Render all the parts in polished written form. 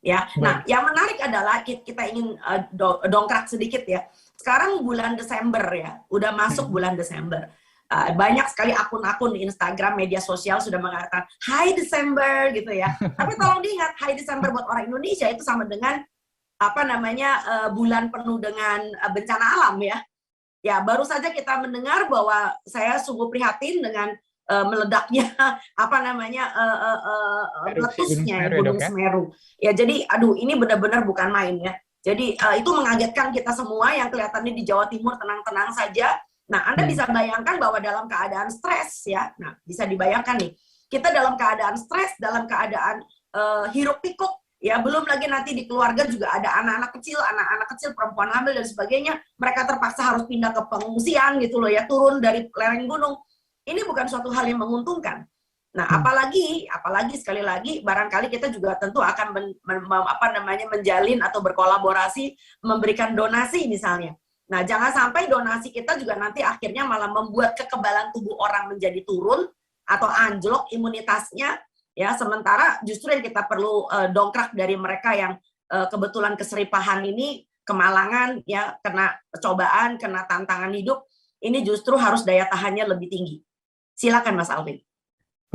ya. Nah, Baik. yang menarik adalah kita ingin dongkrak sedikit ya. Sekarang bulan Desember ya, udah masuk bulan Desember. Banyak sekali akun-akun di Instagram, media sosial sudah mengatakan Hai Desember gitu ya. Tapi tolong diingat, Hai Desember buat orang Indonesia itu sama dengan bulan penuh dengan bencana alam ya. Ya, baru saja kita mendengar bahwa saya sungguh prihatin dengan meledaknya Erupsi Gunung meletusnya Semeru ya Gunung dok ya? Semeru. Ya, jadi aduh ini benar-benar bukan main ya. Jadi itu mengagetkan kita semua yang kelihatannya di Jawa Timur tenang-tenang saja. Nah, Anda bisa bayangkan bahwa dalam keadaan stres ya. Nah, bisa dibayangkan nih. Kita dalam keadaan stres, dalam keadaan hiruk pikuk ya, belum lagi nanti di keluarga juga ada anak-anak kecil, perempuan hamil dan sebagainya. Mereka terpaksa harus pindah ke pengungsian gitu loh ya, turun dari lereng gunung. Ini bukan suatu hal yang menguntungkan. Nah, apalagi sekali lagi barangkali kita juga tentu akan menjalin atau berkolaborasi memberikan donasi misalnya. Nah, jangan sampai donasi kita juga nanti akhirnya malah membuat kekebalan tubuh orang menjadi turun atau anjlok imunitasnya ya, sementara justru yang kita perlu dongkrak dari mereka yang kebetulan keseripahan ini, kemalangan ya, kena cobaan, kena tantangan hidup, ini justru harus daya tahannya lebih tinggi. Silakan Mas Alvin.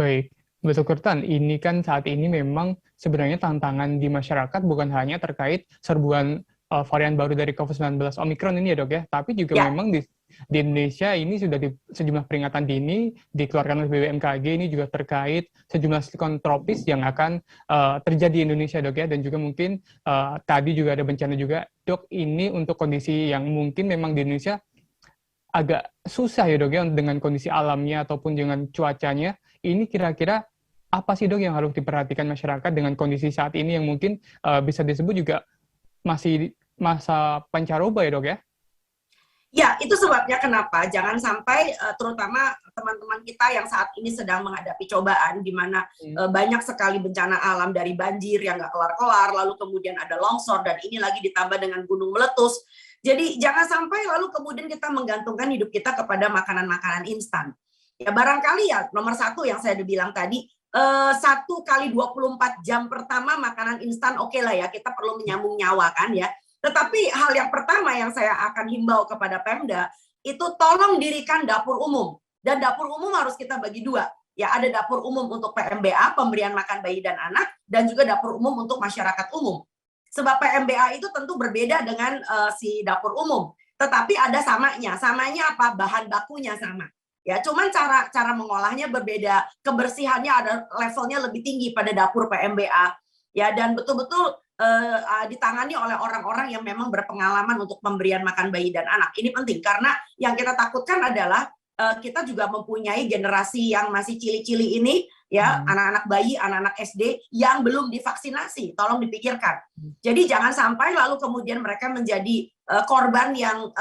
Baik, Dr. Tan, ini kan saat ini memang sebenarnya tantangan di masyarakat bukan hanya terkait serbuan varian baru dari COVID-19 Omicron ini ya dok ya, tapi juga memang di Indonesia ini sudah sejumlah peringatan dini dikeluarkan oleh BMKG ini juga terkait sejumlah siklon tropis yang akan terjadi di Indonesia dok ya, dan juga mungkin tadi juga ada bencana juga dok, ini untuk kondisi yang mungkin memang di Indonesia agak susah ya dok ya dengan kondisi alamnya ataupun dengan cuacanya. Ini kira-kira apa sih dok yang harus diperhatikan masyarakat dengan kondisi saat ini yang mungkin bisa disebut juga masih masa pancaroba ya dok ya? Ya, itu sebabnya kenapa jangan sampai terutama teman-teman kita yang saat ini sedang menghadapi cobaan di mana banyak sekali bencana alam dari banjir yang nggak kelar-kelar, lalu kemudian ada longsor, dan ini lagi ditambah dengan gunung meletus. Jadi jangan sampai lalu kemudian kita menggantungkan hidup kita kepada makanan-makanan instan. Ya barangkali ya nomor satu yang saya bilang tadi, 1 kali 24 jam pertama makanan instan oke lah ya, kita perlu menyambung nyawa kan ya. Tetapi hal yang pertama yang saya akan himbau kepada Pemda, itu tolong dirikan dapur umum. Dan dapur umum harus kita bagi dua. Ya, ada dapur umum untuk PMBA, pemberian makan bayi dan anak, dan juga dapur umum untuk masyarakat umum. Sebab PMBA itu tentu berbeda dengan si dapur umum. Tetapi ada samanya. Samanya apa? Bahan bakunya sama. Ya, cuman cara mengolahnya berbeda. Kebersihannya ada levelnya lebih tinggi pada dapur PMBA. Ya, dan betul-betul ditangani oleh orang-orang yang memang berpengalaman untuk pemberian makan bayi dan anak. Ini penting karena yang kita takutkan adalah kita juga mempunyai generasi yang masih cili-cili ini ya, anak-anak bayi, anak-anak SD yang belum divaksinasi. Tolong dipikirkan. Jadi jangan sampai lalu kemudian mereka menjadi korban yang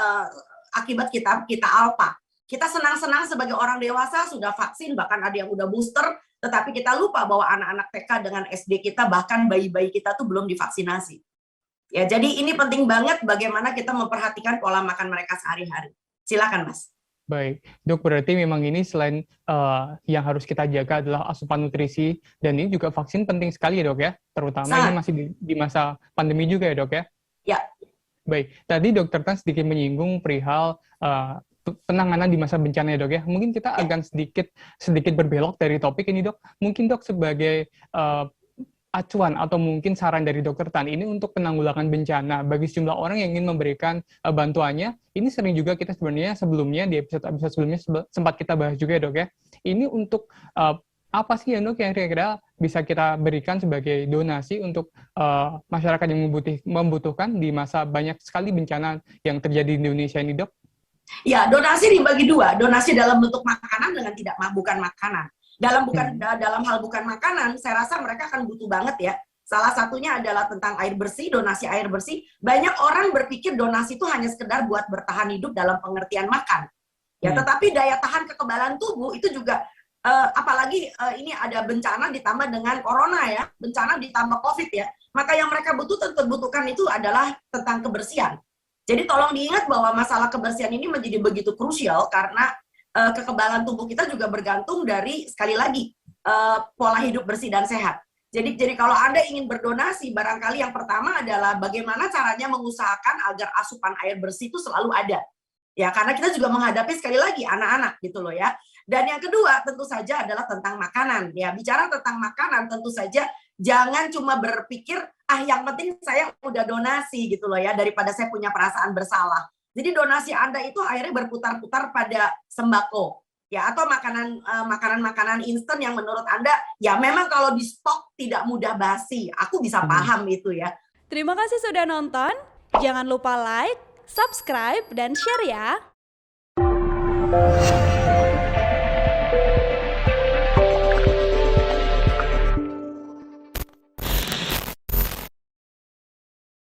akibat kita alpa. Kita senang-senang sebagai orang dewasa sudah vaksin, bahkan ada yang udah booster, tetapi kita lupa bahwa anak-anak TK dengan SD kita, bahkan bayi-bayi kita tuh belum divaksinasi. Ya, jadi ini penting banget bagaimana kita memperhatikan pola makan mereka sehari-hari. Silakan, Mas. Baik, dok, berarti memang ini selain yang harus kita jaga adalah asupan nutrisi, dan ini juga vaksin penting sekali ya dok ya, terutama ini masih di masa pandemi juga ya dok ya? Ya. Baik, tadi Dokter Tan sedikit menyinggung perihal penanganan di masa bencana ya dok ya. Mungkin kita akan sedikit berbelok dari topik ini dok. Mungkin dok sebagai acuan atau mungkin saran dari Dokter Tan ini untuk penanggulangan bencana bagi sejumlah orang yang ingin memberikan bantuannya. Ini sering juga kita sebenarnya sebelumnya di episode sebelumnya sempat kita bahas juga ya dok ya. Ini untuk apa sih ya dok yang kira-kira bisa kita berikan sebagai donasi untuk masyarakat yang membutuhkan di masa banyak sekali bencana yang terjadi di Indonesia ini dok? Ya, donasi dibagi dua, donasi dalam bentuk makanan dengan bukan makanan. Dalam hal bukan makanan, saya rasa mereka akan butuh banget ya. Salah satunya adalah tentang air bersih, donasi air bersih. Banyak orang berpikir donasi itu hanya sekedar buat bertahan hidup dalam pengertian makan. Ya, tetapi daya tahan kekebalan tubuh itu juga apalagi ini ada bencana ditambah dengan corona ya, bencana ditambah COVID ya. Maka yang mereka butuhkan itu adalah tentang kebersihan. Jadi tolong diingat bahwa masalah kebersihan ini menjadi begitu krusial karena kekebalan tubuh kita juga bergantung dari, sekali lagi, pola hidup bersih dan sehat. Jadi kalau Anda ingin berdonasi, barangkali yang pertama adalah bagaimana caranya mengusahakan agar asupan air bersih itu selalu ada. Ya, karena kita juga menghadapi sekali lagi anak-anak gitu loh ya. Dan yang kedua tentu saja adalah tentang makanan. Ya, bicara tentang makanan tentu saja jangan cuma berpikir yang penting saya udah donasi gitu loh ya, daripada saya punya perasaan bersalah. Jadi donasi Anda itu akhirnya berputar-putar pada sembako. Ya, atau makanan-makanan instan yang menurut Anda ya memang kalau di stok tidak mudah basi. Aku bisa paham itu ya. Terima kasih sudah nonton. Jangan lupa like, subscribe, dan share ya.